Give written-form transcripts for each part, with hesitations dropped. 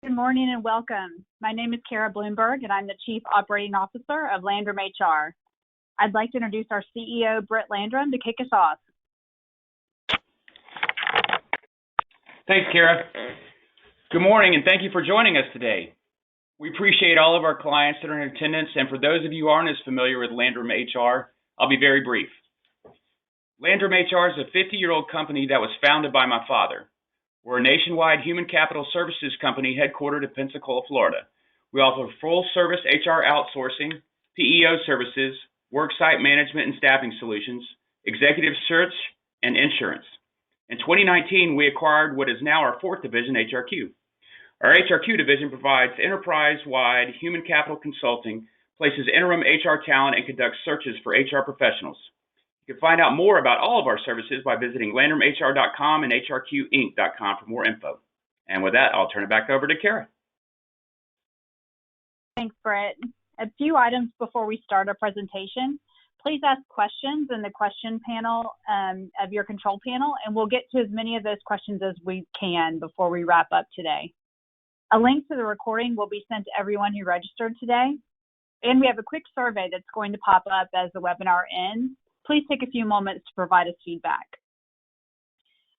Good morning and welcome. My name is Kara Bloomberg, and I'm the Chief Operating Officer of Landrum HR. I'd like to introduce our CEO, Britt Landrum, to kick us off. Thanks, Kara. Good morning, and thank you for joining us today. We appreciate all of our clients that are in attendance, and for those of you who aren't as familiar with Landrum HR, I'll be very brief. Landrum HR is a 50-year-old company that was founded by my father. We're a nationwide human capital services company headquartered in Pensacola, Florida. We offer full-service HR outsourcing, PEO services, worksite management and staffing solutions, executive search, and insurance. In 2019, we acquired what is now our fourth division, HRQ. Our HRQ division provides enterprise-wide human capital consulting, places interim HR talent, and conducts searches for HR professionals. You can find out more about all of our services by visiting landrumhr.com and hrqinc.com for more info. And with that, I'll turn it back over to Kara. Thanks, Britt. A few items before we start our presentation. Please ask questions in the question panel of your control panel, and we'll get to as many of those questions as we can before we wrap up today. A link to the recording will be sent to everyone who registered today, and we have a quick survey that's going to pop up as the webinar ends. Please take a few moments to provide us feedback.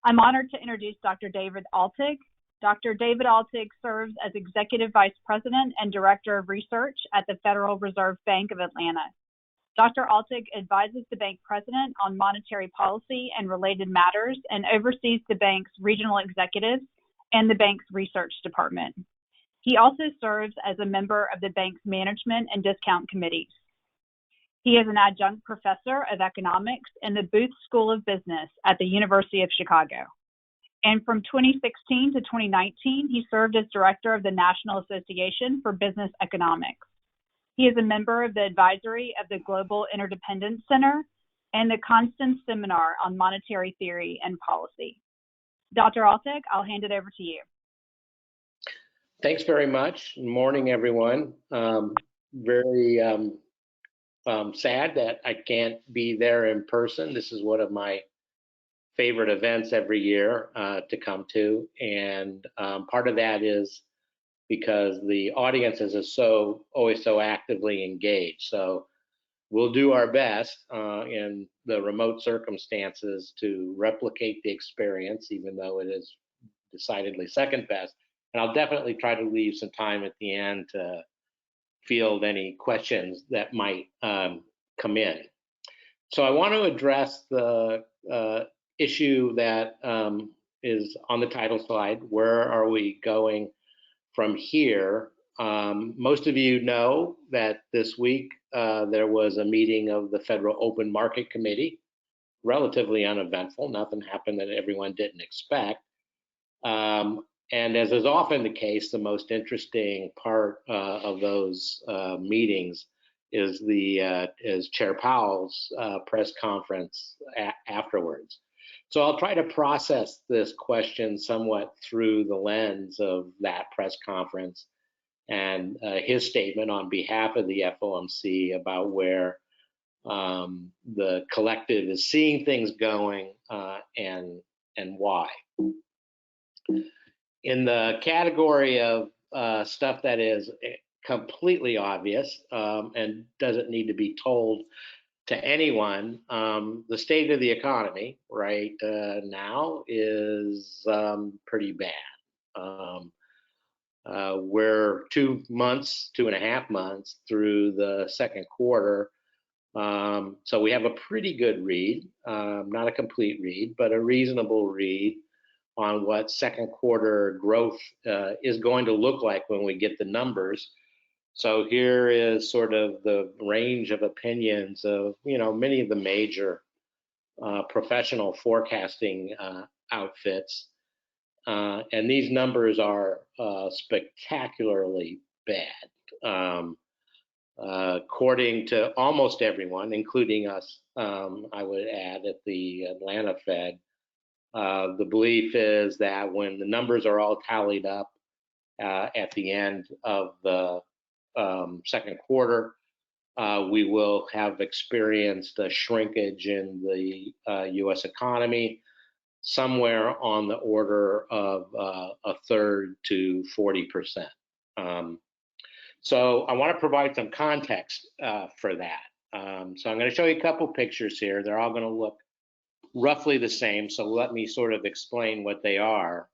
I'm honored to introduce Dr. David Altig. Dr. David Altig serves as Executive Vice President and Director of Research at the Federal Reserve Bank of Atlanta. Dr. Altig advises the bank president on monetary policy and related matters and oversees the bank's regional executives and the bank's research department. He also serves as a member of the bank's management and discount committees. He is an adjunct professor of economics in the Booth School of Business at the University of Chicago. And from 2016 to 2019, he served as director of the National Association for Business Economics. He is a member of the advisory of the Global Interdependence Center and the Constance Seminar on Monetary Theory and Policy. Dr. Altig, I'll hand it over to you. Thanks very much. Good morning, everyone. Very sad that I can't be there in person. This is one of my favorite events every year to come to, and part of that is because the audience is always so actively engaged. So we'll do our best in the remote circumstances to replicate the experience, even though it is decidedly second best. And I'll definitely try to leave some time at the end to field any questions that might come in. So I want to address the issue that is on the title slide. Where are we going from here? Most of you know that this week there was a meeting of the Federal Open Market Committee, relatively uneventful. Nothing happened that everyone didn't expect. And as is often the case, the most interesting part of those meetings is Chair Powell's press conference afterwards. So I'll try to process this question somewhat through the lens of that press conference and his statement on behalf of the FOMC about where the collective is seeing things going and why. In the category of stuff that is completely obvious and doesn't need to be told to anyone, the state of the economy right now is pretty bad. We're 2.5 months through the second quarter, so we have a pretty good read, not a complete read, but a reasonable read on what second quarter growth is going to look like when we get the numbers. So here is sort of the range of opinions of many of the major professional forecasting outfits, and these numbers are spectacularly bad. According to almost everyone, including us, I would add, at the Atlanta Fed, the belief is that when the numbers are all tallied up at the end of the second quarter, we will have experienced a shrinkage in the U.S. economy, somewhere on the order of a third to 40%. So I want to provide some context for that. So I'm going to show you a couple pictures here. They're all going to look roughly the same, so let me sort of explain what they are.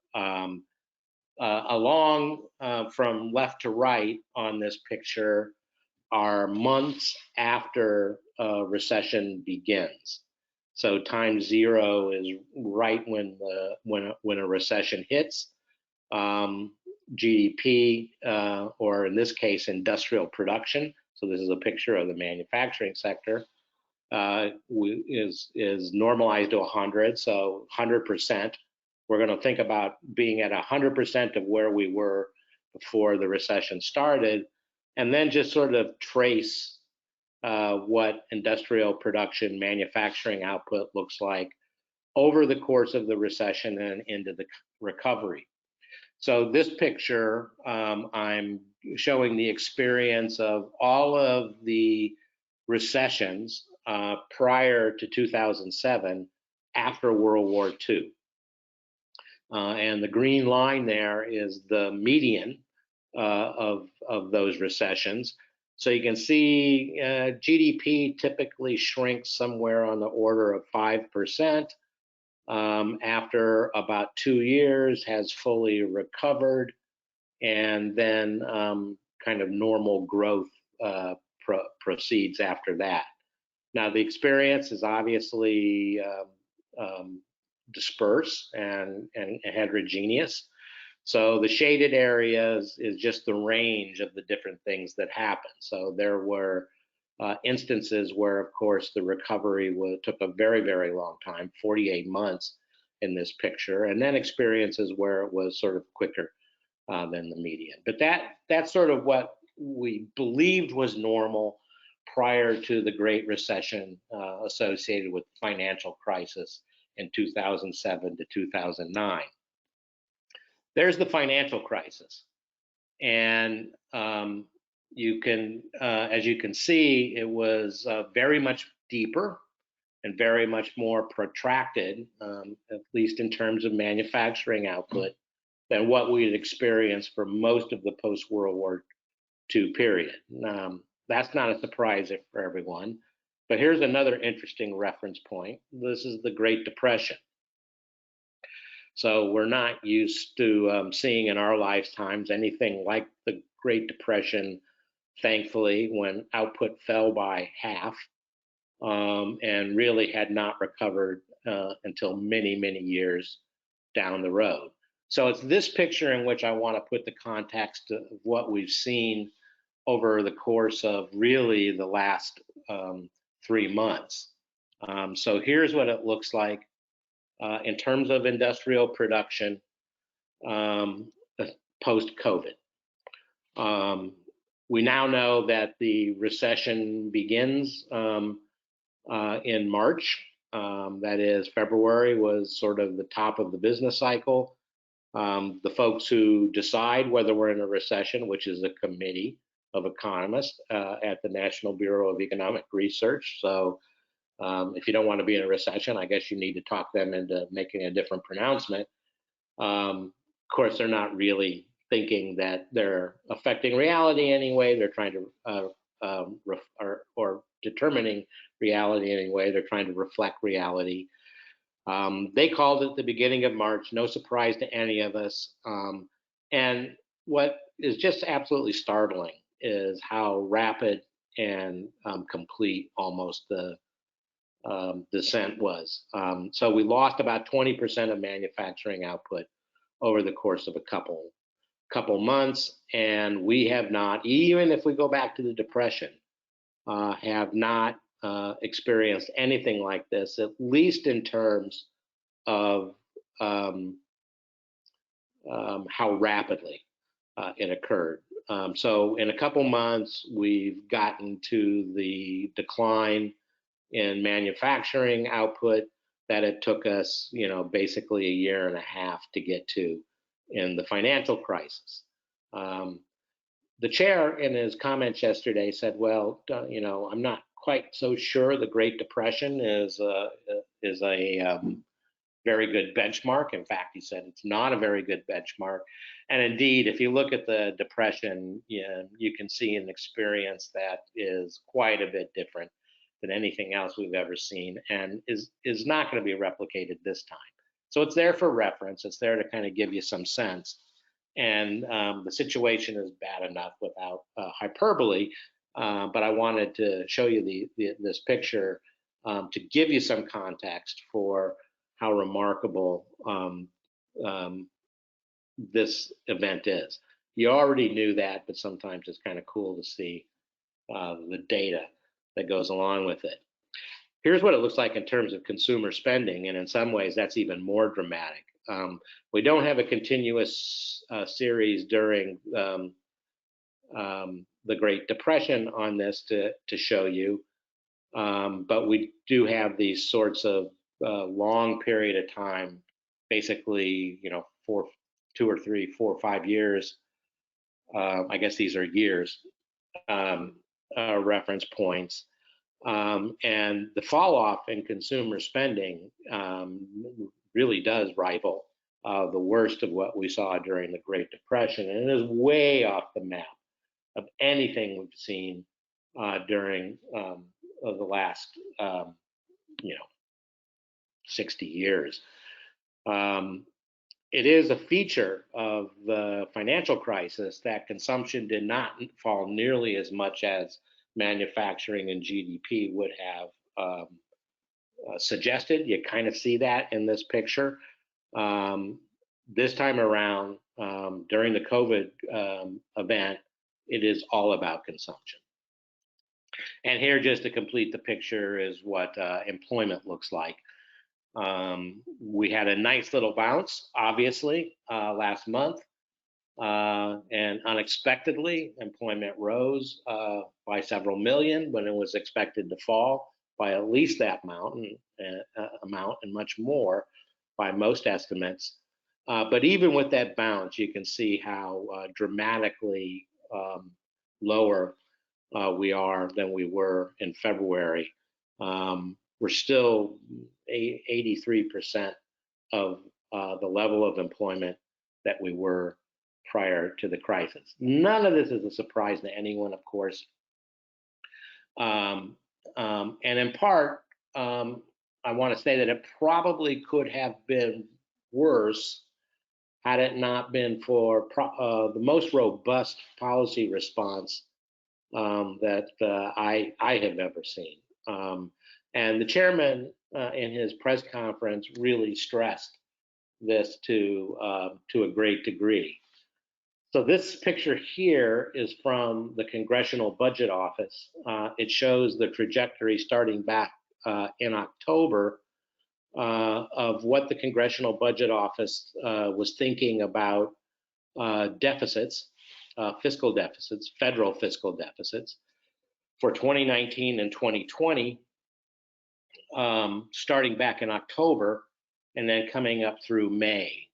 Along from left to right on this picture are months after a recession begins. So time zero is right when a recession hits. GDP, or in this case, industrial production. So this is a picture of the manufacturing sector. Is normalized to 100, so 100%. We're going to think about being at 100% of where we were before the recession started, and then just sort of trace what industrial production, manufacturing output looks like over the course of the recession and into the recovery. So this picture, I'm showing the experience of all of the recessions prior to 2007 after World War II. And the green line there is the median of those recessions. So you can see GDP typically shrinks somewhere on the order of 5%. After about 2 years, has fully recovered, and then kind of normal growth proceeds after that. Now, the experience is obviously dispersed and heterogeneous. So the shaded areas is just the range of the different things that happen. So there were instances where, of course, the recovery took a very, very long time, 48 months in this picture, and then experiences where it was sort of quicker than the median. But that's sort of what we believed was normal prior to the Great Recession associated with the financial crisis in 2007 to 2009. There's the financial crisis. And you can, as you can see, it was very much deeper and very much more protracted, at least in terms of manufacturing output, than what we had experienced for most of the post-World War II period. That's not a surprise for everyone. But here's another interesting reference point. This is the Great Depression. So we're not used to seeing in our lifetimes anything like the Great Depression, thankfully, when output fell by half and really had not recovered until many, many years down the road. So it's this picture in which I want to put the context of what we've seen over the course of really the last 3 months. So here's what it looks like in terms of industrial production post-COVID. We now know that the recession begins in March. That is, February was sort of the top of the business cycle. The folks who decide whether we're in a recession, which is a committee of economists at the National Bureau of Economic Research. So if you don't want to be in a recession, I guess you need to talk them into making a different pronouncement. Of course, they're not really thinking that they're affecting reality anyway. They're trying to, or determining reality anyway. They're trying to reflect reality. They called it the beginning of March, no surprise to any of us. And what is just absolutely startling is how rapid and complete almost the descent was. So we lost about 20% of manufacturing output over the course of a couple months, and we have not, even if we go back to the Depression, have not experienced anything like this, at least in terms of how rapidly it occurred. So in a couple months, we've gotten to the decline in manufacturing output that it took us, basically a year and a half to get to in the financial crisis. The chair in his comments yesterday said, well, I'm not quite so sure the Great Depression is a very good benchmark. In fact, he said it's not a very good benchmark. And indeed, if you look at the Depression, you can see an experience that is quite a bit different than anything else we've ever seen, and is not going to be replicated this time. So it's there for reference. It's there to kind of give you some sense. And the situation is bad enough without hyperbole, but I wanted to show you this picture to give you some context for how remarkable this event is. You already knew that, but sometimes it's kind of cool to see the data that goes along with it. Here's what it looks like in terms of consumer spending, and in some ways that's even more dramatic. We don't have a continuous series during the Great Depression on this to show you, but we do have these sorts of long period of time, basically, 2 or 3, 4 or 5 years. I guess these are years, reference points. And the fall off in consumer spending really does rival the worst of what we saw during the Great Depression, and it is way off the map of anything we've seen during the last 60 years. It is a feature of the financial crisis that consumption did not fall nearly as much as manufacturing and GDP would have suggested. You kind of see that in this picture. This time around, during the COVID event, it is all about consumption. And here, just to complete the picture, is what employment looks like. We had a nice little bounce, obviously, last month. And unexpectedly, employment rose by several million when it was expected to fall by at least that amount and much more by most estimates. But even with that bounce, you can see how dramatically lower we are than we were in February. We're still 83% of the level of employment that we were prior to the crisis. None of this is a surprise to anyone, of course. And in part, I want to say that it probably could have been worse had it not been for the most robust policy response that I have ever seen. And the chairman in his press conference really stressed this to a great degree. So this picture here is from the Congressional Budget Office. It shows the trajectory starting back in October of what the Congressional Budget Office was thinking about deficits, fiscal deficits, federal fiscal deficits for 2019 and 2020, starting back in October and then coming up through May.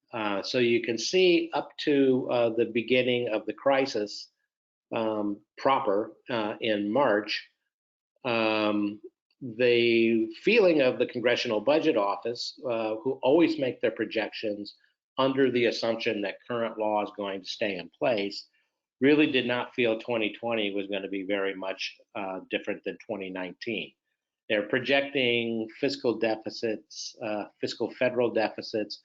So you can see up to the beginning of the crisis proper in March, the feeling of the Congressional Budget Office, who always make their projections under the assumption that current law is going to stay in place, really did not feel 2020 was going to be very much different than 2019. They're projecting fiscal deficits, fiscal federal deficits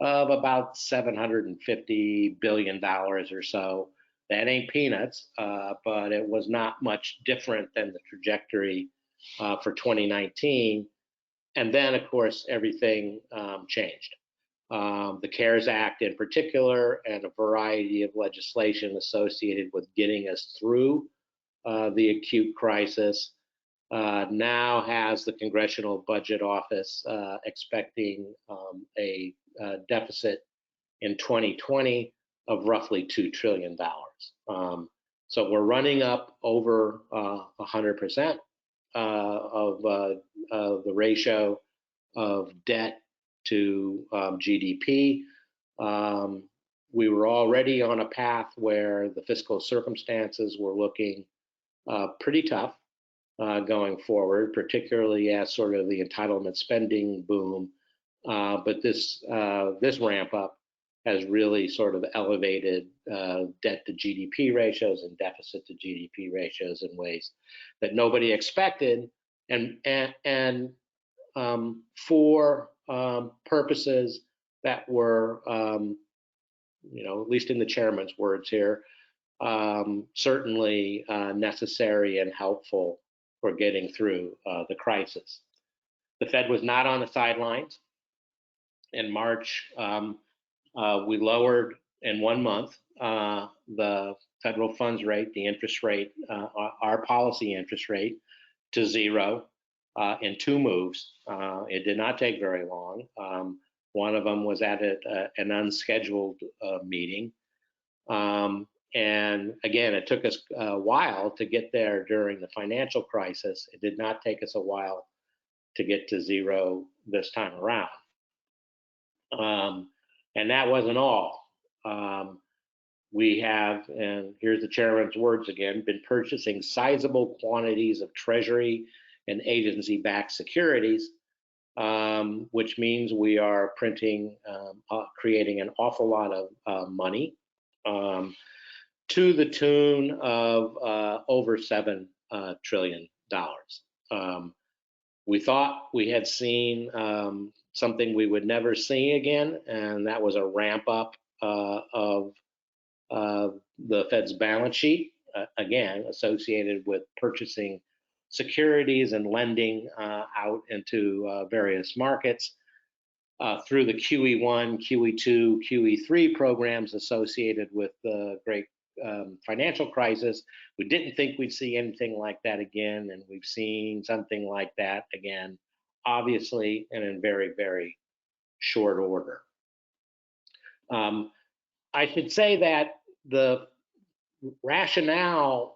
of about $750 billion or so. That ain't peanuts, but it was not much different than the trajectory for 2019. And then, of course, everything changed. The CARES Act in particular, and a variety of legislation associated with getting us through the acute crisis, now has the Congressional Budget Office expecting a deficit in 2020 of roughly $2 trillion. So we're running up over 100% of the ratio of debt to GDP. We were already on a path where the fiscal circumstances were looking pretty tough going forward, particularly as sort of the entitlement spending boom But this ramp up has really sort of elevated debt to GDP ratios and deficit to GDP ratios in ways that nobody expected, and for purposes that were, at least in the chairman's words here, certainly necessary and helpful for getting through the crisis. The Fed was not on the sidelines. In March, we lowered in 1 month the federal funds rate, the interest rate, our policy interest rate, to zero in 2 moves. It did not take very long. One of them was at an unscheduled meeting. And again, it took us a while to get there during the financial crisis. It did not take us a while to get to zero this time around. And that wasn't all. We have, and here's the chairman's words again, been purchasing sizable quantities of Treasury and agency-backed securities, which means we are printing, creating an awful lot of money, to the tune of over $7 trillion. We thought we had seen something we would never see again, and that was a ramp up of the Fed's balance sheet, again, associated with purchasing securities and lending out into various markets through the QE1, QE2, QE3 programs associated with the great financial crisis. We didn't think we'd see anything like that again, and we've seen something like that again, obviously, and in very, very short order. I should say that the rationale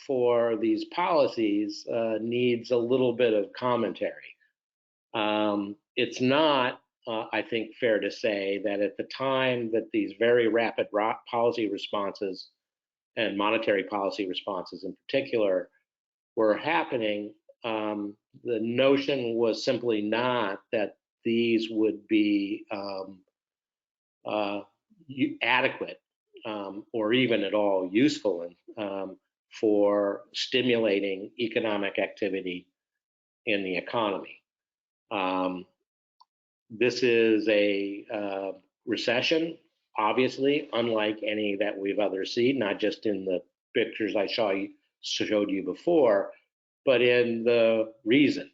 for these policies needs a little bit of commentary. It's not, I think, fair to say that at the time that these very rapid policy responses and monetary policy responses in particular were happening, the notion was simply not that these would be adequate or even at all useful for stimulating economic activity in the economy. This is a recession, obviously, unlike any that we've ever seen, not just in the pictures I showed you before, but in the reason.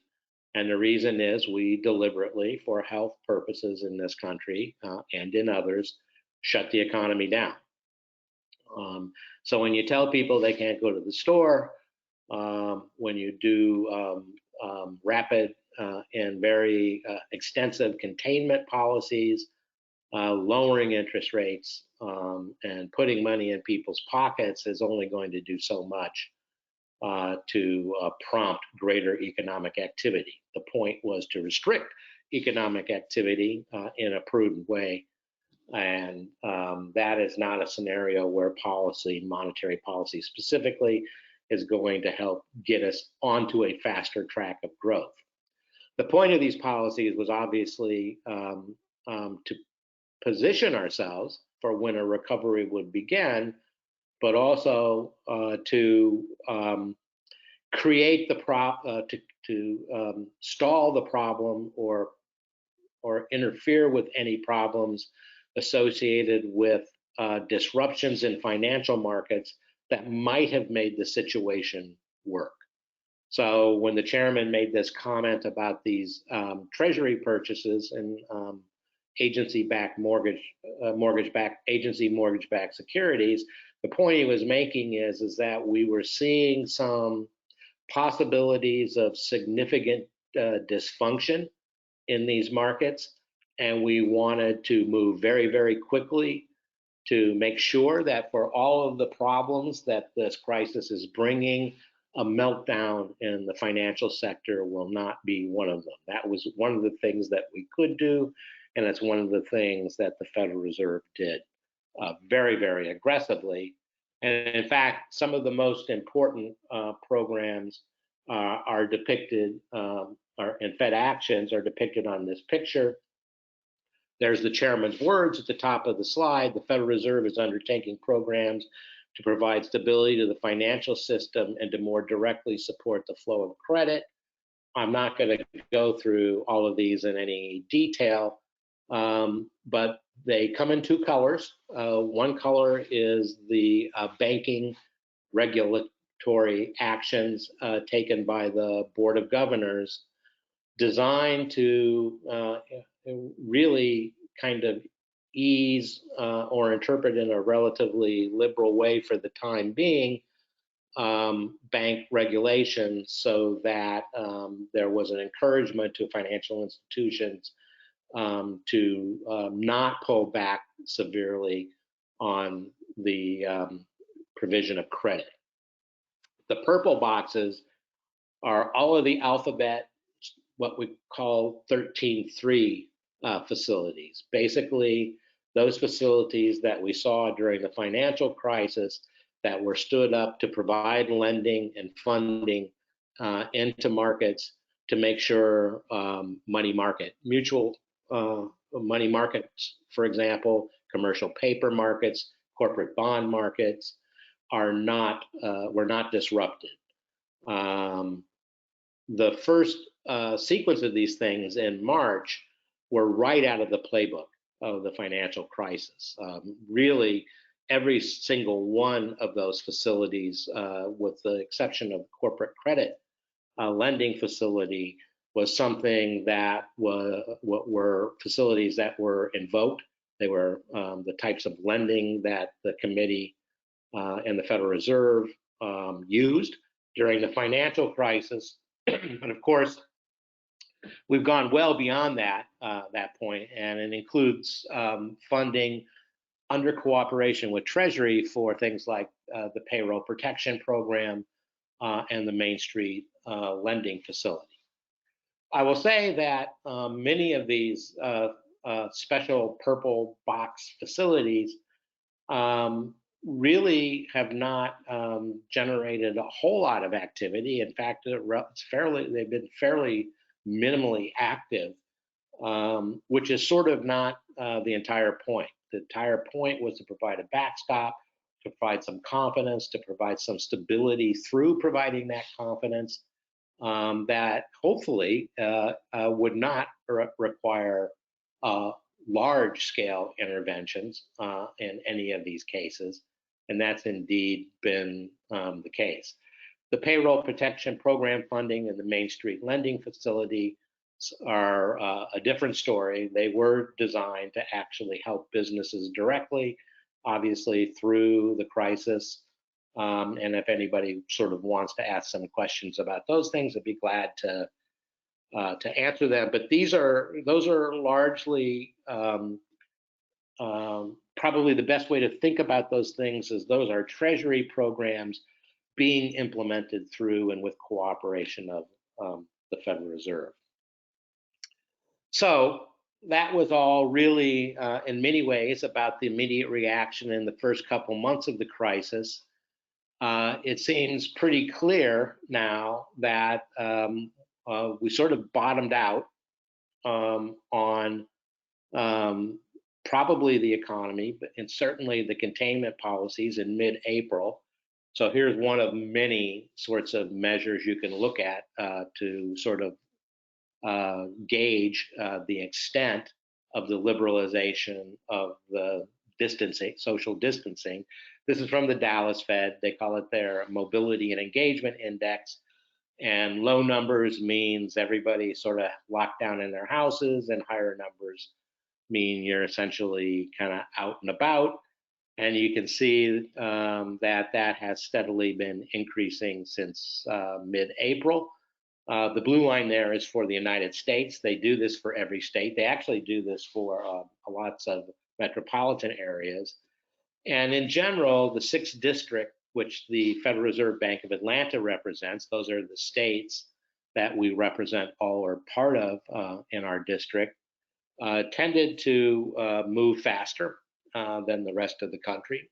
And the reason is we deliberately, for health purposes in this country and in others, shut the economy down. So when you tell people they can't go to the store, when you do rapid and very extensive containment policies, lowering interest rates and putting money in people's pockets is only going to do so much to prompt greater economic activity. The point was to restrict economic activity in a prudent way. And that is not a scenario where policy, monetary policy specifically, is going to help get us onto a faster track of growth. The point of these policies was obviously to position ourselves for when a recovery would begin, but also to create the to stall the problem or interfere with any problems associated with disruptions in financial markets that might have made the situation work. So when the chairman made this comment about these treasury purchases and agency-backed mortgage-backed securities, the point he was making is that we were seeing some possibilities of significant dysfunction in these markets, and we wanted to move very, very quickly to make sure that for all of the problems that this crisis is bringing, a meltdown in the financial sector will not be one of them. That was one of the things that we could do, and it's one of the things that the Federal Reserve did very, very aggressively. And in fact, some of the most important programs are depicted and Fed actions are depicted on this picture. There's the chairman's words at the top of the slide. The Federal Reserve is undertaking programs to provide stability to the financial system and to more directly support the flow of credit. I'm not going to go through all of these in any detail, but they come in two colors. One color is the banking regulatory actions taken by the Board of Governors, designed to really kind of ease or interpret in a relatively liberal way for the time being bank regulation, so that there was an encouragement to financial institutions to not pull back severely on the provision of credit. The purple boxes are all of the alphabet, what we call 13.3 facilities. Basically, those facilities that we saw during the financial crisis that were stood up to provide lending and funding into markets to make sure mutual money markets, for example, commercial paper markets, corporate bond markets, were not disrupted. The first sequence of these things in March were right out of the playbook of the financial crisis. Really, every single one of those facilities, with the exception of the corporate credit lending facility, was something that were facilities that were invoked. They were the types of lending that the committee and the Federal Reserve used during the financial crisis. And of course, we've gone well beyond that point, and it includes funding under cooperation with Treasury for things like the Payroll Protection Program and the Main Street Lending Facility. I will say that many of these special purple box facilities really have not generated a whole lot of activity. In fact, they've been fairly minimally active, which is sort of not the entire point. The entire point was to provide a backstop, to provide some confidence, to provide some stability through providing that confidence that hopefully would not require large-scale interventions in any of these cases, and that's indeed been the case. The Payroll Protection Program funding and the Main Street Lending Facility are a different story. They were designed to actually help businesses directly, obviously through the crisis. And if anybody sort of wants to ask some questions about those things, I'd be glad to answer them. But those are largely probably the best way to think about those things is those are Treasury programs being implemented through and with cooperation of the Federal Reserve. So that was all really, in many ways, about the immediate reaction in the first couple months of the crisis. It seems pretty clear now that we sort of bottomed out on probably the economy, and certainly the containment policies in mid-April. So here's one of many sorts of measures you can look at to sort of gauge the extent of the liberalization of the social distancing. This is from the Dallas Fed. They call it their Mobility and Engagement Index. And low numbers means everybody sort of locked down in their houses, and higher numbers mean you're essentially kind of out and about. And you can see that has steadily been increasing since mid-April. The blue line there is for the United States. They do this for every state. They actually do this for lots of metropolitan areas. And in general, the 6th district, which the Federal Reserve Bank of Atlanta represents, those are the states that we represent all or part of in our district, tended to move faster than the rest of the country.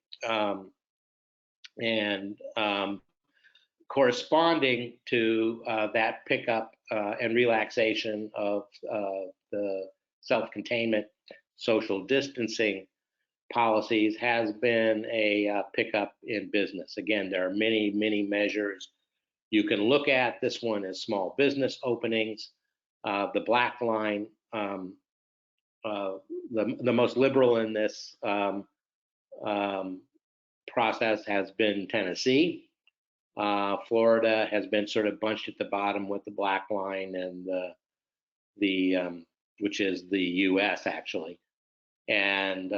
corresponding to that pickup and relaxation of the self-containment, social distancing policies has been a pickup in business. Again, there are many, many measures you can look at. This one is small business openings. The black line, the most liberal in this process has been Tennessee. Florida has been sort of bunched at the bottom with the black line, and which is the U.S. actually, and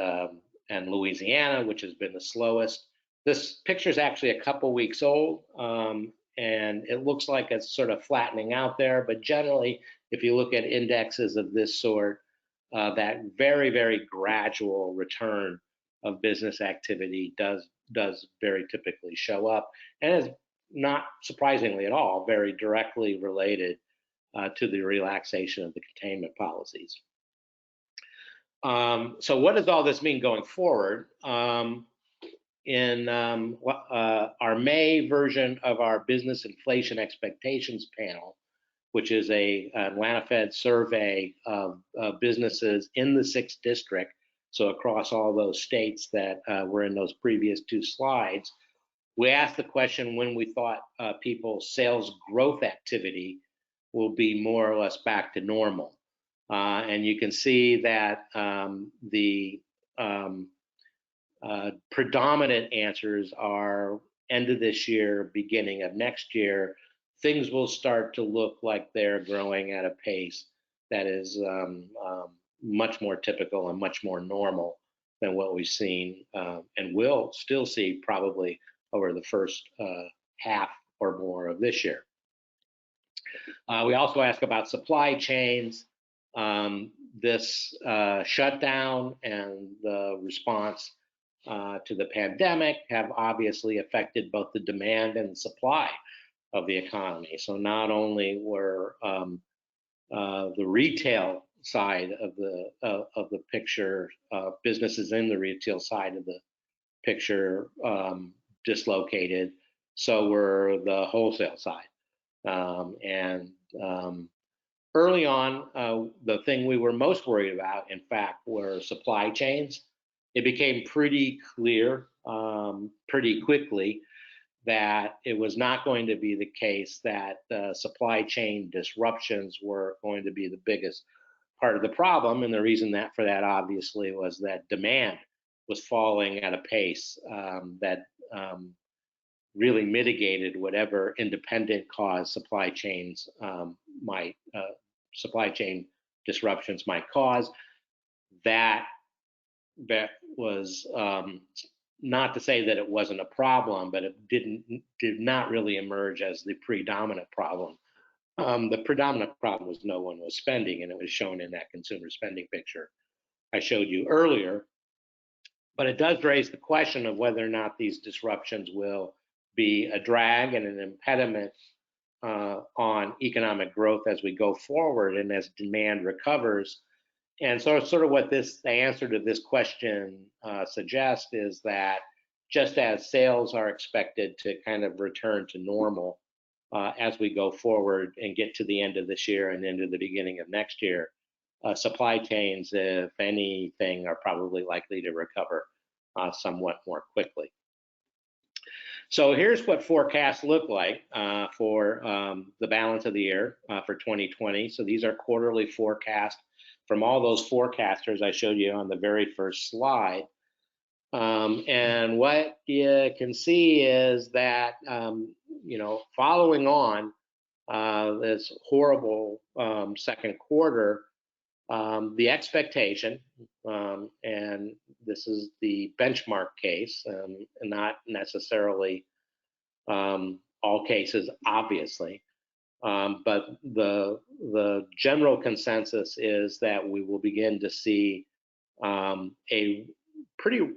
Louisiana, which has been the slowest. This picture is actually a couple weeks old, and it looks like it's sort of flattening out there. But generally, if you look at indexes of this sort, that very, very gradual return of business activity does very typically show up, and is not surprisingly at all very directly related to the relaxation of the containment policies. So what does all this mean going forward? In our May version of our business inflation expectations panel, which is a Atlanta Fed survey of businesses in the 6th district, so across all those states that were in those previous 2 slides, we asked the question when we thought people's sales growth activity will be more or less back to normal. And you can see that the predominant answers are end of this year, beginning of next year. Things will start to look like they're growing at a pace that is much more typical and much more normal than what we've seen and will still see probably over the first half or more of this year. We also ask about supply chains. This shutdown and the response to the pandemic have obviously affected both the demand and the supply of the economy. So not only were the retail side of the picture, businesses in the retail side of the picture dislocated, so were the wholesale side. Early on, the thing we were most worried about, in fact, were supply chains. It became pretty clear pretty quickly that it was not going to be the case that supply chain disruptions were going to be the biggest part of the problem. And the reason for that obviously was that demand was falling at a pace that really mitigated whatever independent cause supply chain disruptions might cause. That was not to say that it wasn't a problem, but it did not really emerge as the predominant problem. The predominant problem was no one was spending, and it was shown in that consumer spending picture I showed you earlier. But it does raise the question of whether or not these disruptions will be a drag and an impediment on economic growth as we go forward and as demand recovers. And so sort of what the answer to this question suggests is that just as sales are expected to kind of return to normal as we go forward and get to the end of this year and into the beginning of next year, supply chains, if anything, are probably likely to recover somewhat more quickly. So here's what forecasts look like for the balance of the year for 2020. So these are quarterly forecasts from all those forecasters I showed you on the very first slide. And what you can see is that, following on this horrible second quarter, the expectation, and this is the benchmark case, and not necessarily all cases, obviously, but the general consensus is that we will begin to see a pretty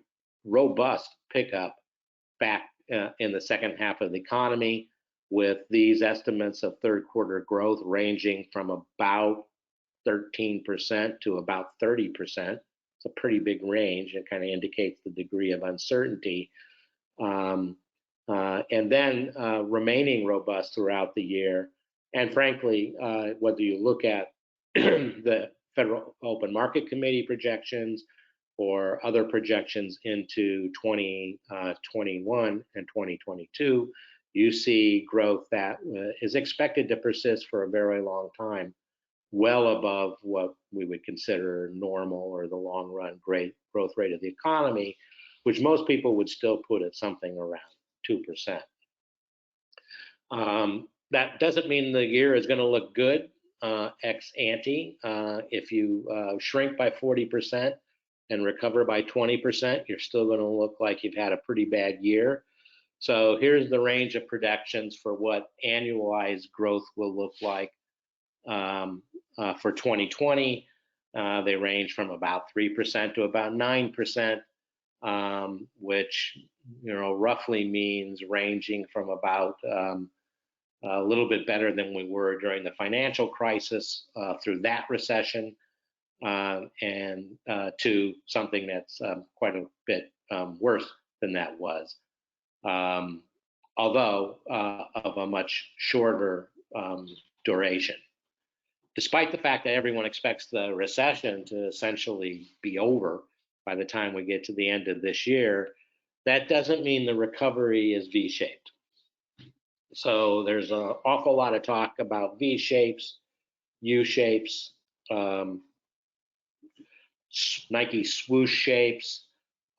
robust pickup back in the second half of the economy, with these estimates of third quarter growth ranging from about 13% to about 30%. It's a pretty big range. It kind of indicates the degree of uncertainty. and then remaining robust throughout the year. And frankly, whether you look at the Federal Open Market Committee projections or other projections into 2021 and 2022, you see growth that is expected to persist for a very long time, well above what we would consider normal or the long run great growth rate of the economy, which most people would still put at something around 2%. That doesn't mean the year is going to look good ex ante. If you shrink by 40% and recover by 20%, you're still going to look like you've had a pretty bad year. So here's the range of projections for what annualized growth will look like for 2020. They range from about 3% to about 9%, which roughly means ranging from about a little bit better than we were during the financial crisis through that recession, and to something that's quite a bit worse than that was, although of a much shorter duration. Despite the fact that everyone expects the recession to essentially be over by the time we get to the end of this year, that doesn't mean the recovery is V-shaped. So there's an awful lot of talk about V-shapes, U-shapes, Nike swoosh shapes,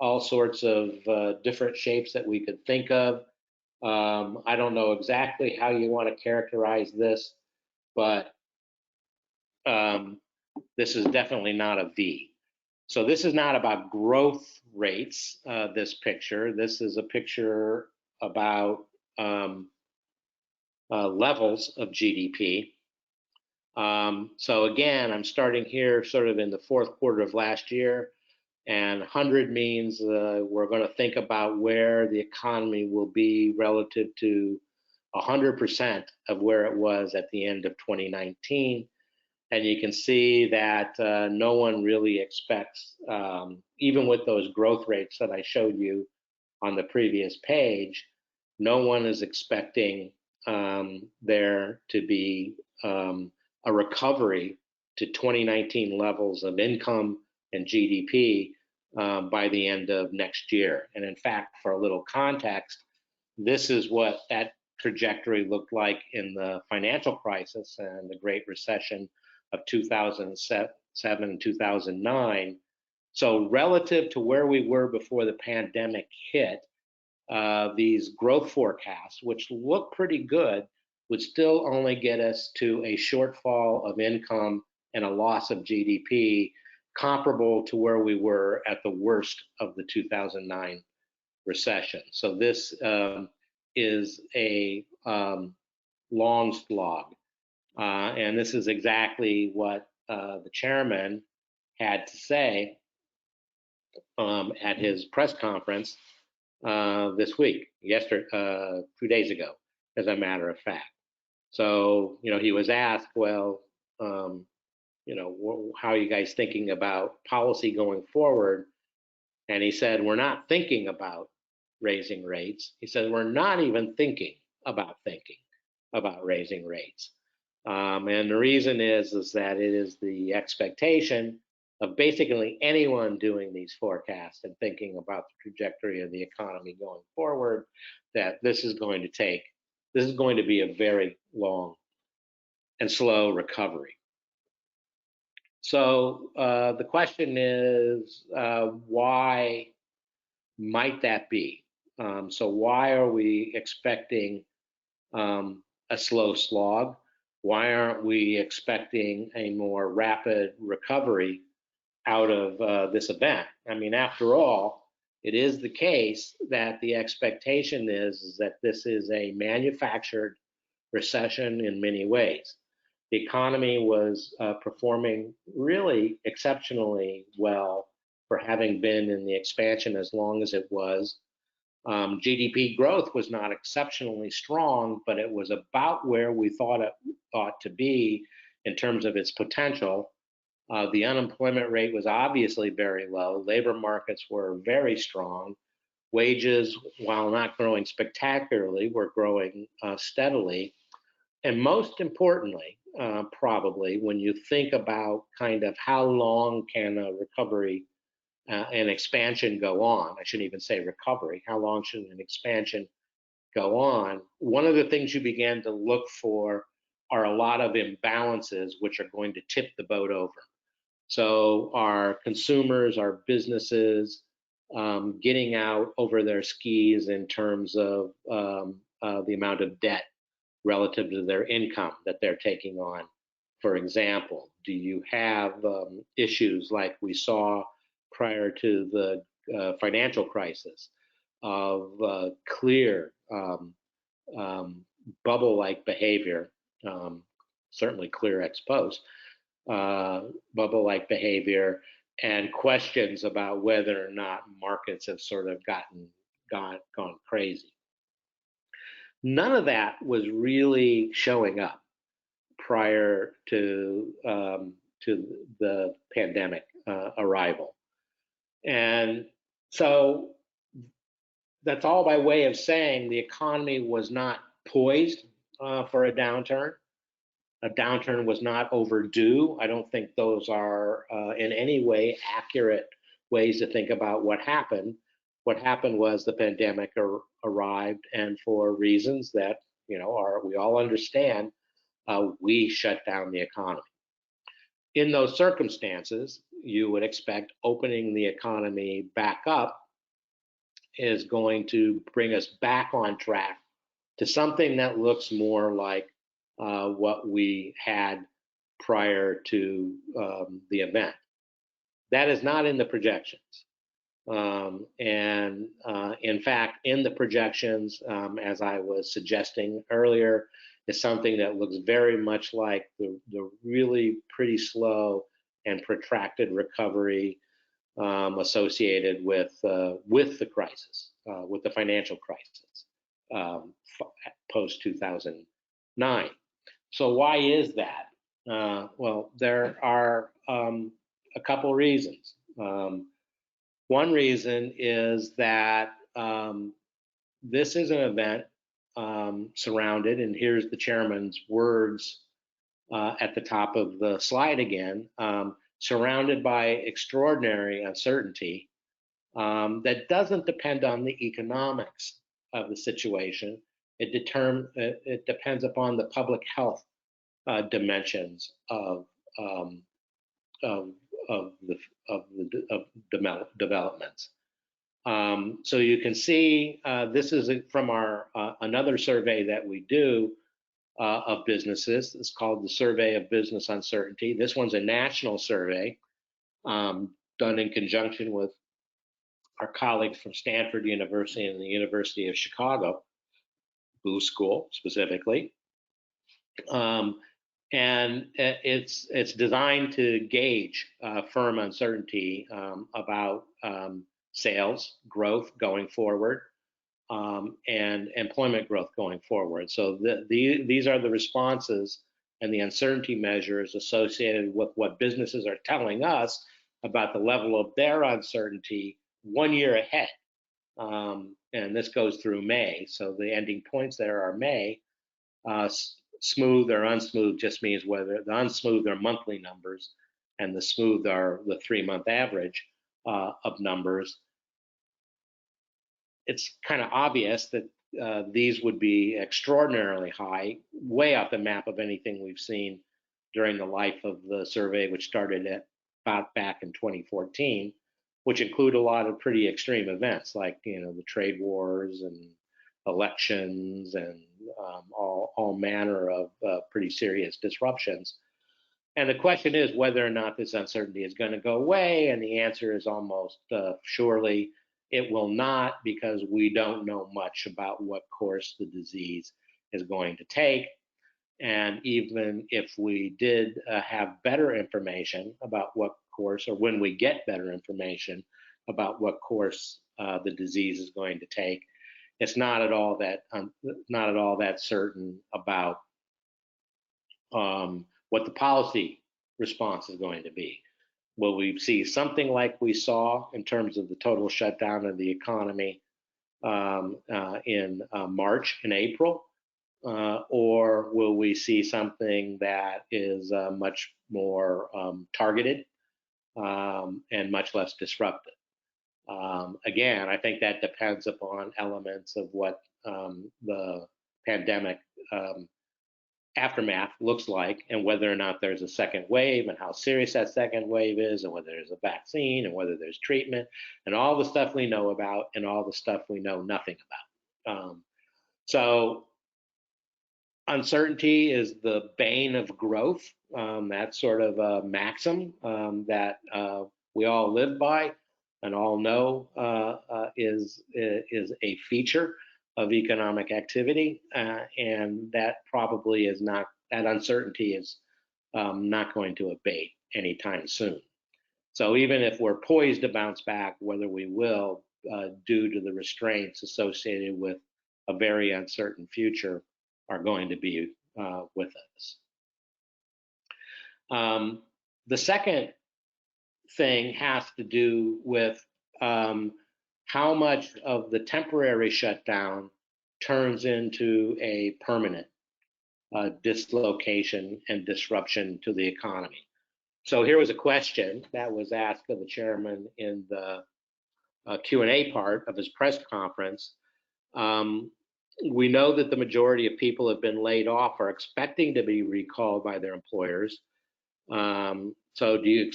all sorts of different shapes that we could think of. I don't know exactly how you want to characterize this, but this is definitely not a V. So this is not about growth rates, this picture. This is a picture about levels of GDP. So again, I'm starting here sort of in the fourth quarter of last year, and 100 means we're going to think about where the economy will be relative to 100% of where it was at the end of 2019. And you can see that no one really expects, even with those growth rates that I showed you on the previous page, no one is expecting there to be a recovery to 2019 levels of income and GDP by the end of next year. And in fact, for a little context, this is what that trajectory looked like in the financial crisis and the Great Recession of 2007 and 2009. So relative to where we were before the pandemic hit, these growth forecasts, which look pretty good, would still only get us to a shortfall of income and a loss of GDP comparable to where we were at the worst of the 2009 recession. So this is a long slog. And this is exactly what the chairman had to say at his press conference this week, 2 days ago, as a matter of fact. So, he was asked, well, how are you guys thinking about policy going forward? And he said, we're not thinking about raising rates. He said, we're not even thinking about raising rates. And the reason is that it is the expectation of basically anyone doing these forecasts and thinking about the trajectory of the economy going forward, that this is going to be a very long and slow recovery. So the question is, why might that be? So why are we expecting a slow slog? Why aren't we expecting a more rapid recovery out of this event? I mean, after all, it is the case that the expectation is that this is a manufactured recession in many ways. The economy was performing really exceptionally well for having been in the expansion as long as it was. GDP growth was not exceptionally strong, but it was about where we thought it ought to be in terms of its potential. The unemployment rate was obviously very low. Labor markets were very strong. Wages, while not growing spectacularly, were growing steadily. And most importantly, probably, when you think about kind of how long can a recovery and expansion go on, I shouldn't even say recovery, how long should an expansion go on? One of the things you began to look for are a lot of imbalances which are going to tip the boat over. So our consumers, our businesses, getting out over their skis in terms of the amount of debt relative to their income that they're taking on. For example, do you have issues like we saw prior to the financial crisis of clear bubble-like behavior, certainly clear ex post, bubble-like behavior, and questions about whether or not markets have sort of gone crazy. None of that was really showing up prior to the pandemic arrival, and so that's all by way of saying the economy was not poised for a downturn. A downturn was not overdue. I don't think those are in any way accurate ways to think about what happened. What happened was the pandemic arrived, and for reasons that we all understand, we shut down the economy. In those circumstances, you would expect opening the economy back up is going to bring us back on track to something that looks more like what we had prior to the event. That is not in the projections. And in fact, in the projections, as I was suggesting earlier, is something that looks very much like the really pretty slow and protracted recovery associated with the crisis, with the financial crisis post 2009. So why is that? Well, there are a couple reasons. One reason is that this is an event surrounded, and here's the chairman's words at the top of the slide again, surrounded by extraordinary uncertainty that doesn't depend on the economics of the situation. It depends upon the public health dimensions of developments. So you can see this is from our another survey that we do of businesses. It's called the Survey of Business Uncertainty. This one's a national survey done in conjunction with our colleagues from Stanford University and the University of Chicago, Booth School specifically. And it's designed to gauge firm uncertainty about sales growth going forward and employment growth going forward. So these are the responses and the uncertainty measures associated with what businesses are telling us about the level of their uncertainty 1 year ahead. And this goes through May. So the ending points there are May. Smooth or unsmooth just means whether the unsmooth are monthly numbers and the smooth are the 3-month average of numbers. It's kind of obvious that these would be extraordinarily high, way off the map of anything we've seen during the life of the survey, which started at about back in 2014, which include a lot of pretty extreme events like the trade wars and elections and all manner of pretty serious disruptions. And the question is whether or not this uncertainty is going to go away, and the answer is almost surely it will not, because we don't know much about what course the disease is going to take. And even if we did have better information about what course, or when we get better information about what course the disease is going to take, it's not at all that certain about what the policy response is going to be. Will we see something like we saw in terms of the total shutdown of the economy in March and April, or will we see something that is much more targeted and much less disruptive? Again, I think that depends upon elements of what the pandemic aftermath looks like, and whether or not there's a second wave, and how serious that second wave is, and whether there's a vaccine, and whether there's treatment, and all the stuff we know about, and all the stuff we know nothing about. So uncertainty is the bane of growth. That's sort of a maxim that we all live by and all know is a feature of economic activity, and that probably is not, that uncertainty is not going to abate anytime soon. So even if we're poised to bounce back, whether we will, due to the restraints associated with a very uncertain future, are going to be with us. The second thing has to do with how much of the temporary shutdown turns into a permanent dislocation and disruption to the economy. So here was a question that was asked of the chairman in the Q&A part of his press conference. We know that the majority of people have been laid off or expecting to be recalled by their employers. So do you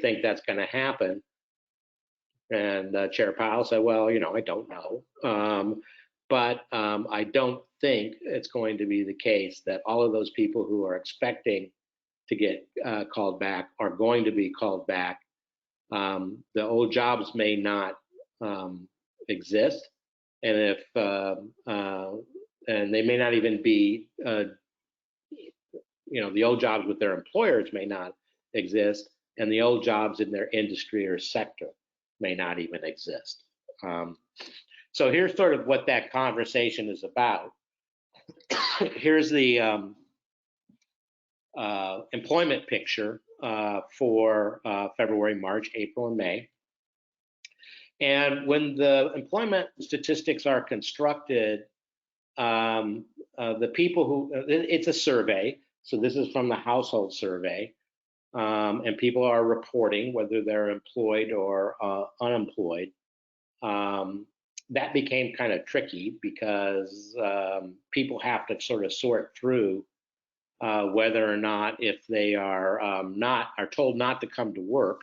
think that's going to happen? And Chair Powell said, well, I don't know. But I don't think it's going to be the case that all of those people who are expecting to get called back are going to be called back. The old jobs may not exist, and if and they may not even be, the old jobs with their employers may not exist, and the old jobs in their industry or sector may not even exist. So here's sort of what that conversation is about. Here's the employment picture for February, March, April, and May. And when the employment statistics are constructed, the people who, it's a survey, so this is from the household survey, and people are reporting whether they're employed or unemployed. That became kind of tricky because people have to sort of sort through whether or not, if they are told not to come to work,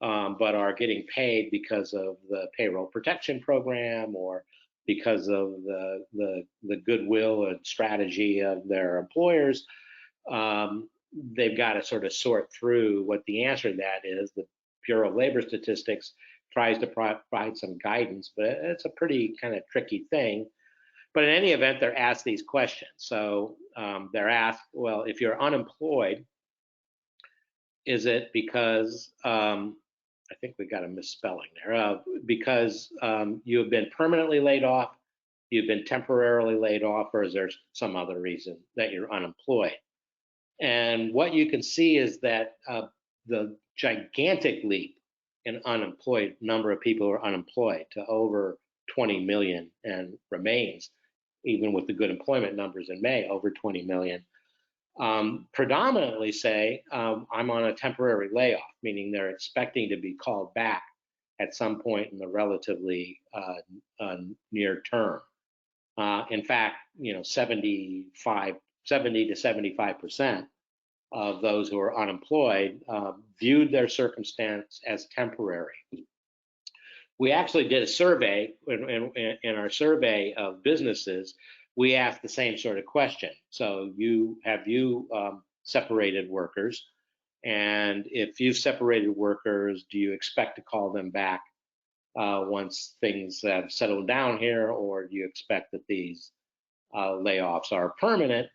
but are getting paid because of the payroll protection program or because of the goodwill and strategy of their employers, they've got to sort of sort through what the answer to that is. The Bureau of Labor Statistics tries to provide some guidance, but it's a pretty kind of tricky thing. But in any event, they're asked these questions. So they're asked, well, if you're unemployed, is it because, I think we got a misspelling there, because you have been permanently laid off, you've been temporarily laid off, or is there some other reason that you're unemployed? And what you can see is that the gigantic leap in unemployed, number of people who are unemployed, to over 20 million, and remains, even with the good employment numbers in May, over 20 million, predominantly say, I'm on a temporary layoff, meaning they're expecting to be called back at some point in the relatively near term. In fact, 70 to 75% of those who are unemployed viewed their circumstance as temporary. We actually did a survey. In our survey of businesses, we asked the same sort of question. So have you separated workers? And if you've separated workers, do you expect to call them back once things have settled down here, or do you expect that these layoffs are permanent?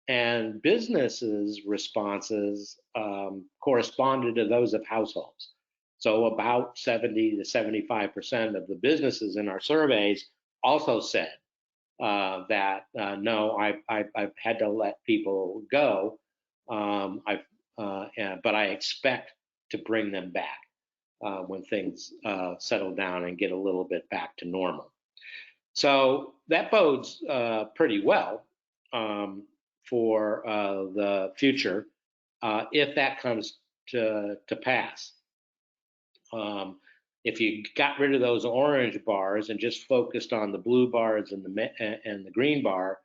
And businesses' responses corresponded to those of households. So about 70 to 75% of the businesses in our surveys also said that no, I've had to let people go, but I expect to bring them back when things settle down and get a little bit back to normal. So that bodes pretty well for the future if that comes to pass. If you got rid of those orange bars and just focused on the blue bars and the green bar,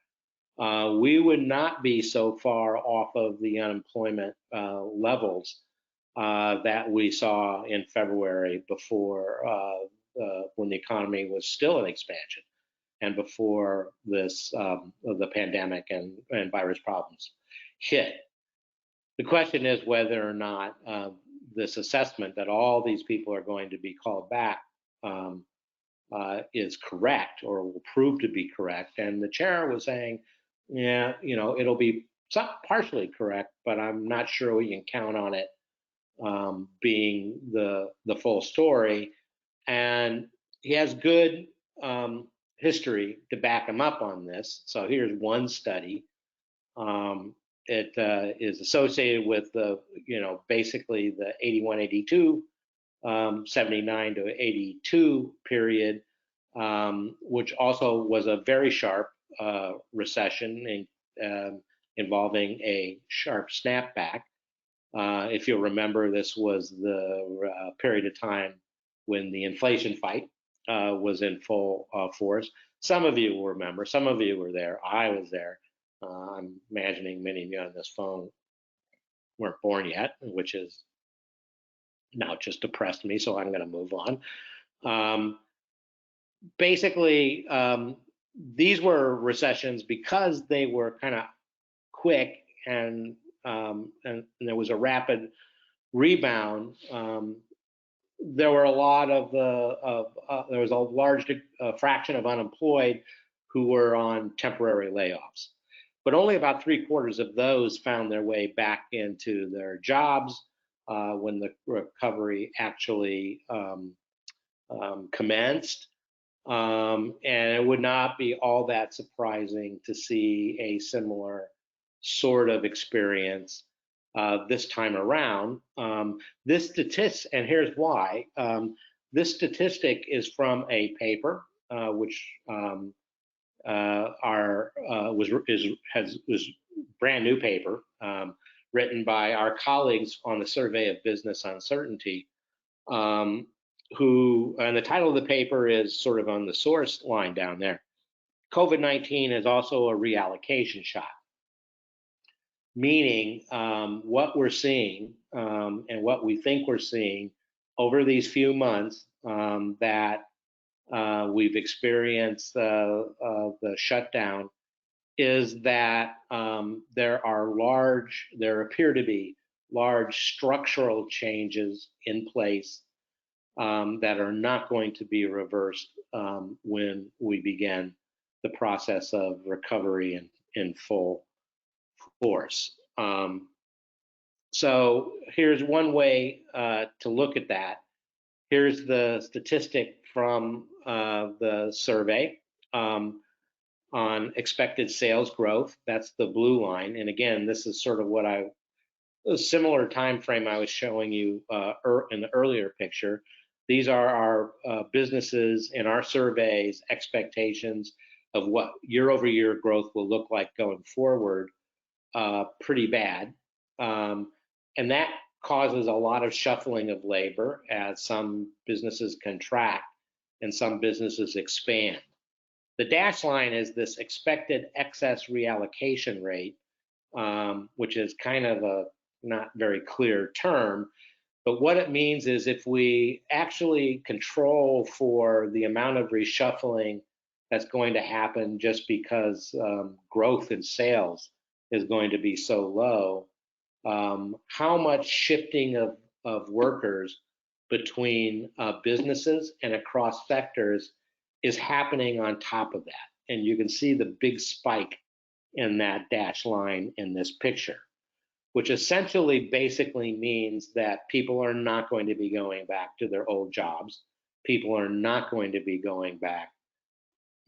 we would not be so far off of the unemployment levels that we saw in February before when the economy was still in expansion and before this the pandemic and virus problems hit. The question is whether or not this assessment that all these people are going to be called back is correct or will prove to be correct. And the chair was saying, yeah, it'll be partially correct, but I'm not sure we can count on it being the full story. And he has good history to back him up on this. So here's one study. It is associated with basically the 81, 82, 79 to 82 period, which also was a very sharp recession involving a sharp snapback. If you'll remember, this was the period of time when the inflation fight was in full force. Some of you will remember, some of you were there. I was there. I'm imagining many of you on this phone weren't born yet, which is now just depressed me, so I'm going to move on. Basically, these were recessions because they were kind of quick and there was a rapid rebound. There were a lot there was a large fraction of unemployed who were on temporary layoffs, but only about 3/4 of those found their way back into their jobs when the recovery actually commenced. And it would not be all that surprising to see a similar sort of experience this time around. This statistic, and here's why. This statistic is from a paper which was brand new paper written by our colleagues on the Survey of Business Uncertainty. And the title of the paper is sort of on the source line down there. COVID-19 is also a reallocation shock, meaning what we're seeing and what we think we're seeing over these few months that we've experienced the shutdown is that there appear to be large structural changes in place that are not going to be reversed when we begin the process of recovery in full force. So here's one way to look at that. Here's the statistic from the survey on expected sales growth. That's the blue line. And again, this is sort of a similar time frame I was showing you in the earlier picture. These are our businesses in our surveys expectations of what year-over-year growth will look like going forward. Pretty bad. And that causes a lot of shuffling of labor as some businesses contract and some businesses expand. The dashed line is this expected excess reallocation rate, which is kind of a not very clear term. But what it means is if we actually control for the amount of reshuffling that's going to happen just because growth in sales is going to be so low, how much shifting of workers between businesses and across sectors is happening on top of that. And you can see the big spike in that dashed line in this picture, which essentially basically means that people are not going to be going back to their old jobs. People are not going to be going back,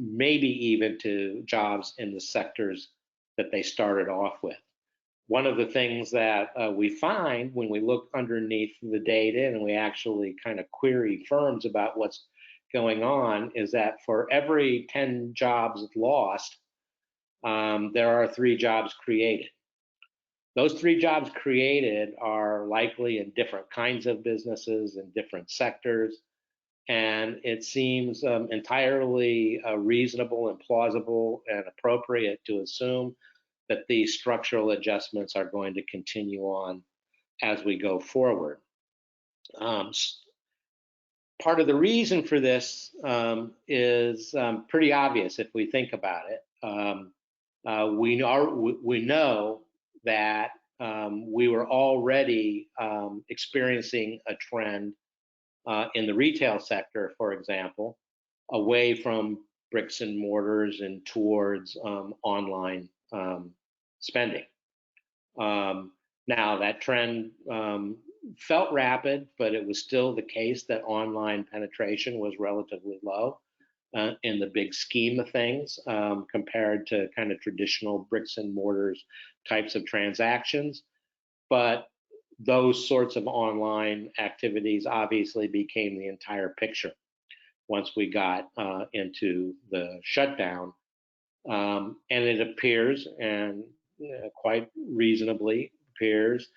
maybe even to jobs in the sectors that they started off with. One of the things that we find when we look underneath the data and we actually kind of query firms about what's going on is that for every 10 jobs lost, there are 3 jobs created. Those 3 jobs created are likely in different kinds of businesses in different sectors. And it seems entirely reasonable and plausible and appropriate to assume that these structural adjustments are going to continue on as we go forward. Part of the reason for this is pretty obvious if we think about it. We know that we were already experiencing a trend in the retail sector, for example, away from bricks and mortars and towards online spending. Now, that trend felt rapid, but it was still the case that online penetration was relatively low in the big scheme of things compared to kind of traditional bricks and mortars types of transactions. But those sorts of online activities obviously became the entire picture once we got into the shutdown. And it appears, and quite reasonably appears,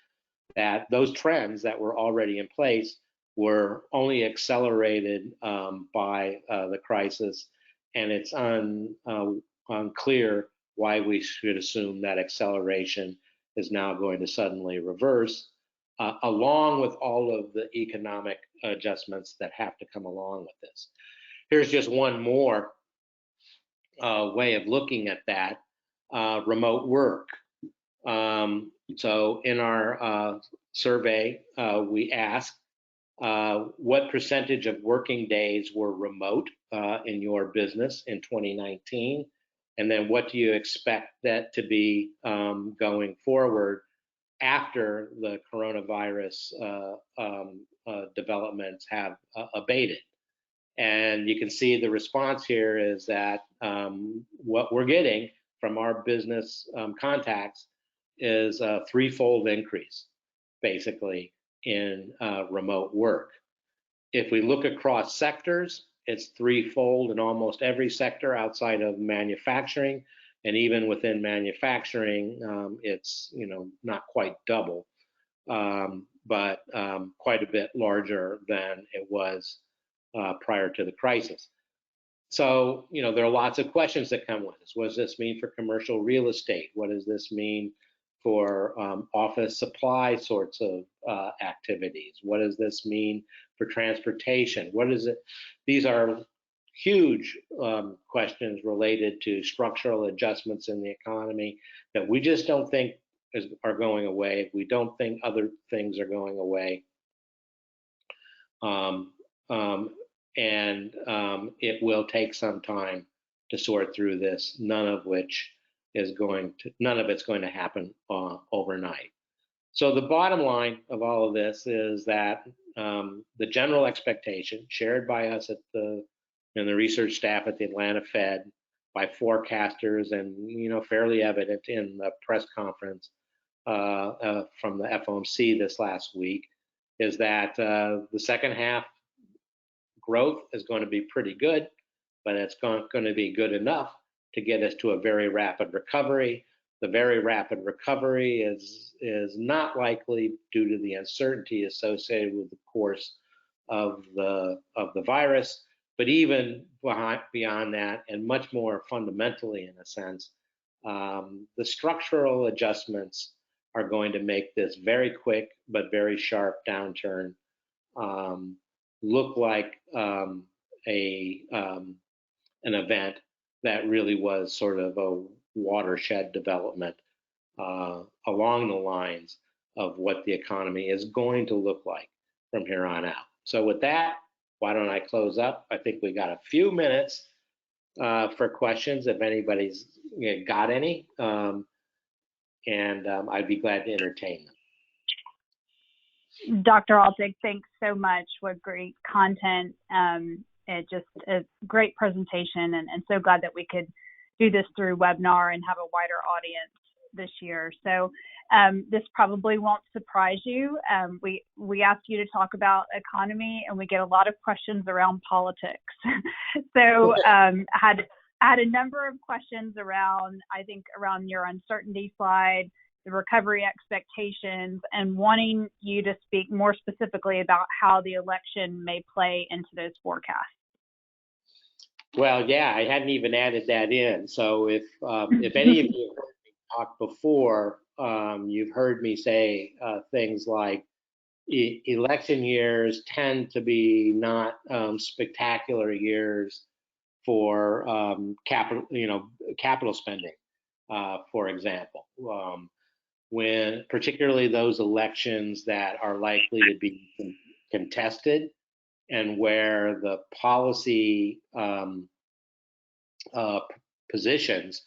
that those trends that were already in place were only accelerated by the crisis. And it's unclear why we should assume that acceleration is now going to suddenly reverse, along with all of the economic adjustments that have to come along with this. Here's just one more way of looking at that, remote work. So in our survey, we asked what percentage of working days were remote in your business in 2019, and then what do you expect that to be going forward after the coronavirus developments have abated. And you can see the response here is that what we're getting from our business contacts is a 3-fold increase, basically, in remote work. If we look across sectors, it's 3-fold in almost every sector outside of manufacturing. And even within manufacturing, it's not quite double, but quite a bit larger than it was prior to the crisis. So, there are lots of questions that come with this. What does this mean for commercial real estate? What does this mean for office supply sorts of activities? What does this mean for transportation? What is it? These are huge questions related to structural adjustments in the economy that we just don't think are going away. We don't think other things are going away. And it will take some time to sort through this, none of it's going to happen overnight. So the bottom line of all of this is that the general expectation shared by us and the research staff at the Atlanta Fed, by forecasters, and fairly evident in the press conference from the FOMC this last week, is that the second half growth is going to be pretty good, but it's going to be good enough to get us to a very rapid recovery. The very rapid recovery is not likely due to the uncertainty associated with the course of the virus, but even beyond that, and much more fundamentally in a sense, the structural adjustments are going to make this very quick but very sharp downturn look like an event that really was sort of a watershed development along the lines of what the economy is going to look like from here on out. So with that, why don't I close up? I think we got a few minutes for questions if anybody's got any, and I'd be glad to entertain them. Dr. Altig, thanks so much. What great content. It just a great presentation, and so glad that we could do this through webinar and have a wider audience this year. So this probably won't surprise you. We ask you to talk about economy, and we get a lot of questions around politics. So had a number of questions around, I think, around your uncertainty slide, the recovery expectations, and wanting you to speak more specifically about how the election may play into those forecasts. Well, yeah, I hadn't even added that in. So if any of you have heard me talk before, you've heard me say things like election years tend to be not spectacular years for capital spending, for example. When particularly those elections that are likely to be contested and where the policy positions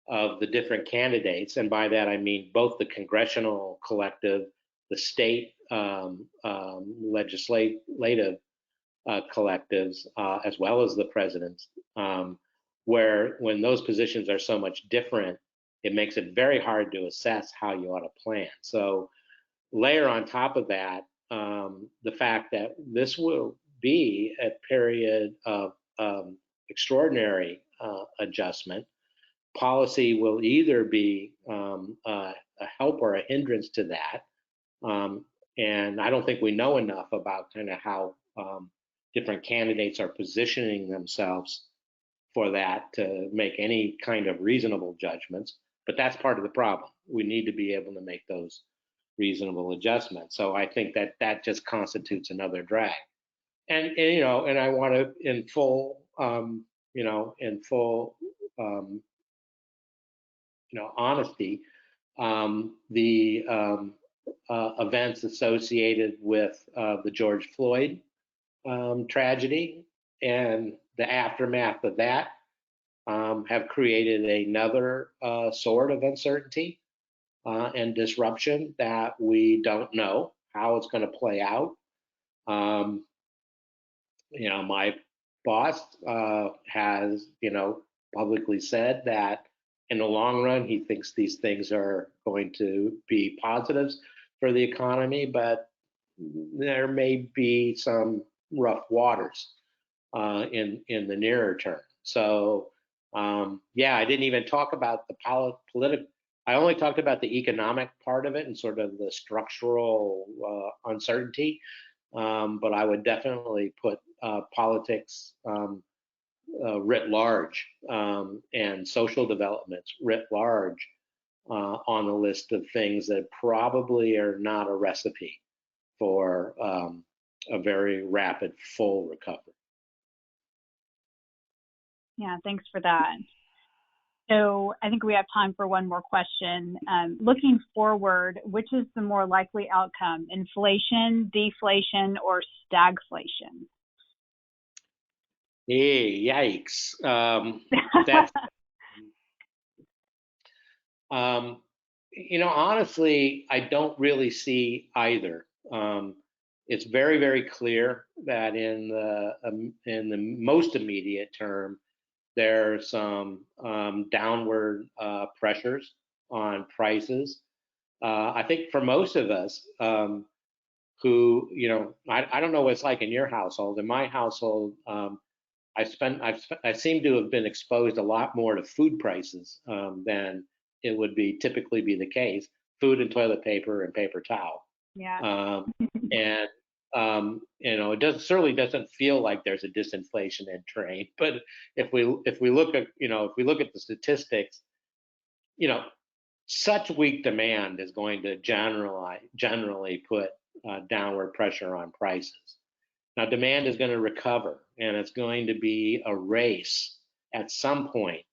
of the different candidates, and by that I mean both the congressional collective, the state legislative collectives, as well as the president's, where when those positions are so much different, it makes it very hard to assess how you ought to plan. So layer on top of that the fact that this will be a period of extraordinary adjustment. Policy will either be a help or a hindrance to that. And I don't think we know enough about kind of how different candidates are positioning themselves for that to make any kind of reasonable judgments. But that's part of the problem. We need to be able to make those reasonable adjustments. So I think that that just constitutes another drag. And I want to, in full honesty, the events associated with the George Floyd tragedy and the aftermath of that have created another sort of uncertainty and disruption that we don't know how it's going to play out. My boss has, publicly said that in the long run, he thinks these things are going to be positives for the economy, but there may be some rough waters in the nearer term. So, I didn't even talk about the political. I only talked about the economic part of it and sort of the structural uncertainty. But I would definitely put politics writ large and social developments writ large on the list of things that probably are not a recipe for a very rapid, full recovery. Yeah, thanks for that. So I think we have time for one more question. Looking forward, which is the more likely outcome, inflation, deflation, or stagflation? Hey, yikes. That's, honestly, I don't really see either. It's very, very clear that in the most immediate term, there's some downward pressures on prices. I think for most of us who, I don't know what it's like in your household. In my household, I seem to have been exposed a lot more to food prices than it would typically be the case. Food and toilet paper and paper towel. Yeah. It certainly doesn't feel like there's a disinflation in train. But if we look at the statistics, such weak demand is going to generally put downward pressure on prices. Now, demand is going to recover, and it's going to be a race at some point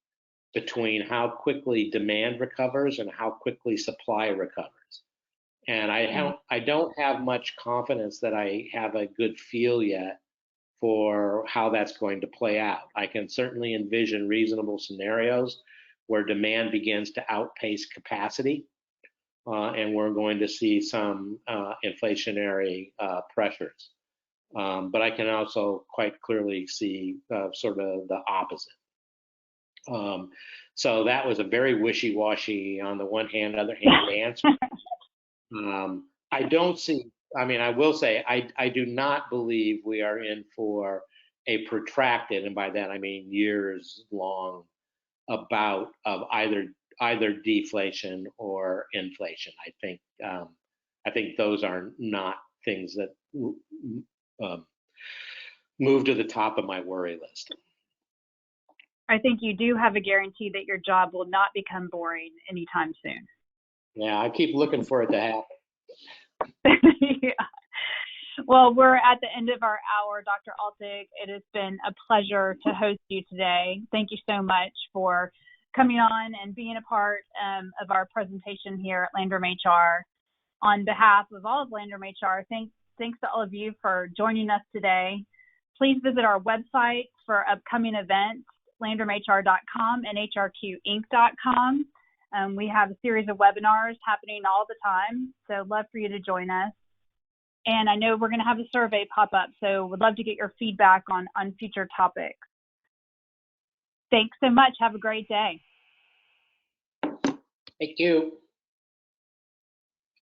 between how quickly demand recovers and how quickly supply recovers. And I don't have much confidence that I have a good feel yet for how that's going to play out. I can certainly envision reasonable scenarios where demand begins to outpace capacity, and we're going to see some inflationary pressures. But I can also quite clearly see sort of the opposite. So that was a very wishy-washy, on the one hand, other hand answer. I don't see, I mean, I will say, I do not believe we are in for a protracted, and by that I mean years long, bout of either deflation or inflation. I think those are not things that move to the top of my worry list. I think you do have a guarantee that your job will not become boring anytime soon. Yeah, I keep looking for it to happen. Yeah. Well, we're at the end of our hour, Dr. Altig. It has been a pleasure to host you today. Thank you so much for coming on and being a part of our presentation here at Landrum HR. On behalf of all of Landrum HR, thanks to all of you for joining us today. Please visit our website for upcoming events, landrumhr.com and hrqinc.com. We have a series of webinars happening all the time, so love for you to join us. And I know we're going to have a survey pop up, so would love to get your feedback on future topics. Thanks so much. Have a great day. Thank you.